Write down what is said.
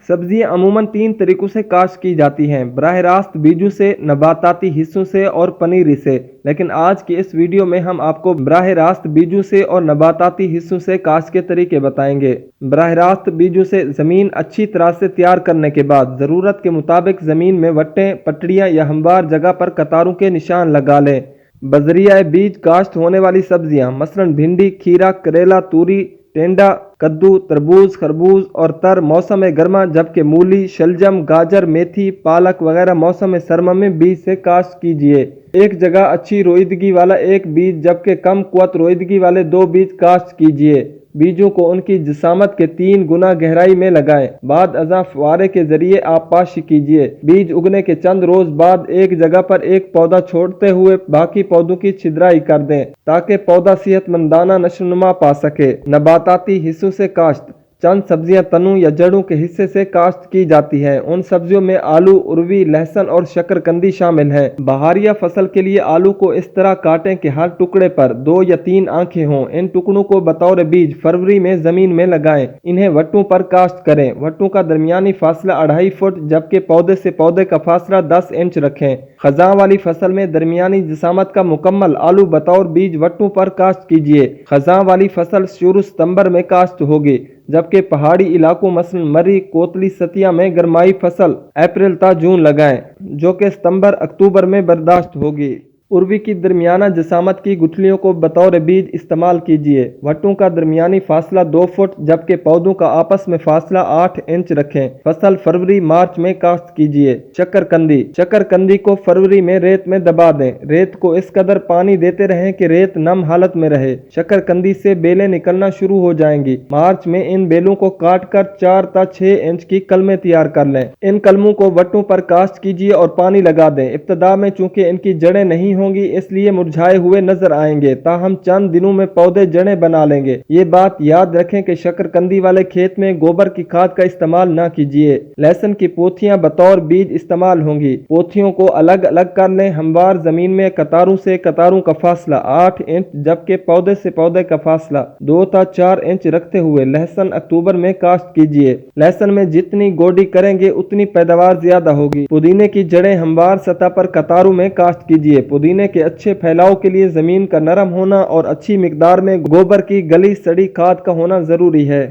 सब्जियां अमूमन 3 तरीकों से काश्त की जाती हैं, बराह रास्त बीजों से, नबाताती हिस्सों से और पनीरी से। लेकिन आज की इस वीडियो में हम आपको बराह रास्त बीजों से और नबाताती हिस्सों से काश्त के तरीके बताएंगे। बराह रास्त बीजों से ज़मीन अच्छी तरह से तैयार करने के बाद ज़रूरत के मुताबिक ज़मीन में वट्टें, पटड़ियाँ या हमवार जगह पर कतारों के निशान लगा लें। बजरिया बीज काश्त होने वाली सब्जियां मसलन भिंडी, खीरा, करेला, तूरी, टेंडा, कद्दू, तरबूज, खरबूज और तर मौसम गर्मा, जबकि मूली, शलजम, गाजर, मेथी, पालक वगैरह मौसम सरमा में बीज से काश्त कीजिए। एक जगह अच्छी रोईदगी वाला एक बीज जबकि कम कुव्वत रोईदगी वाले 2 बीज काश्त कीजिए। बीजों को उनकी जिसामत के 3 गुना गहराई में लगाएं। बाद अज़ां फुआरे के जरिए आप पाशी कीजिए। बीज उगने के चंद रोज बाद एक जगह पर एक पौधा छोड़ते हुए बाकी पौधों की छिद्राई कर दें ताकि पौधा सेहतमंदाना नशोनुमा पा सके। नबाताती हिस्सों से काश्त। चंद सब्जियां तनों या जड़ों के हिस्से से काश्त की जाती हैं। उन सब्जियों में आलू, उरवी, लहसुन और शकरकंदी शामिल हैं। बहारिया फसल के लिए आलू को इस तरह काटें कि हर टुकड़े पर 2 या 3 आंखें हों। इन टुकड़ों को बतौर बीज फरवरी में जमीन में लगाएं। इन्हें वट्टों पर काश्त करें। वट्टों का दरमियानी फासला 2.5 फुट जबकि पौधे से पौधे का फासला 10 इंच रखें। खज़ां वाली फसल में दरमियानी जिसामत का मुकम्मल आलू बतौर बीज वट्टों पर काश्त कीजिए। खज़ां वाली फसल शुरू सितंबर में काश्त होगी, जबकि पहाड़ी इलाकों मसलन मरी, कोतली, सतिया में गरमाई फसल अप्रैल ता जून लगाएं, जो कि सितंबर अक्टूबर में बर्दाश्त होगी। उर्वी की दरमियाना जसामत की गुठलियों को बतौर बीज इस्तेमाल कीजिए। वट्टों का दरमियानी फासला 2 फुट जबकि पौधों का आपस में फासला 8 इंच रखें। फसल फरवरी मार्च में काश्त कीजिए। शकरकंदी। शकरकंदी को फरवरी में रेत में दबा दें। रेत को इस कदर पानी देते रहें कि रेत नम हालत में रहे। शकरकंदी से बेलें निकलना शुरू हो जाएंगी। मार्च में इन बेलों को काट कर 4 ता 6 इंच की कलमें तैयार कर लें। इन कलमों को वट्टों पर काश्त कीजिए और पानी लगा दें। इब्तदा में चूंकि इनकी जड़ें नहीं होंगी इसलिए मुरझाए हुए नजर आएंगे, ताहम चंद दिनों में पौधे जड़ें बना लेंगे। ये बात याद रखें कि शकरकंदी वाले खेत में गोबर की खाद का इस्तेमाल ना कीजिए। लहसुन की पोथियां बतौर बीज इस्तेमाल होंगी। पोथियों को अलग अलग कर लें। हमवार जमीन में कतारों से कतारों का फासला 8 इंच जबकि पौधे से पौधे का फासला 2 ता 4 इंच रखते हुए लहसुन अक्टूबर में काश्त कीजिए। लहसुन में जितनी गोडी करेंगे उतनी पैदावार ज्यादा होगी। पुदीने की जड़ें हमवार सतह पर कतारों में काश्त कीजिए। पुदीने के अच्छे फैलाव के लिए जमीन का नरम होना और अच्छी मिकदार में गोबर की गली सड़ी खाद का होना जरूरी है।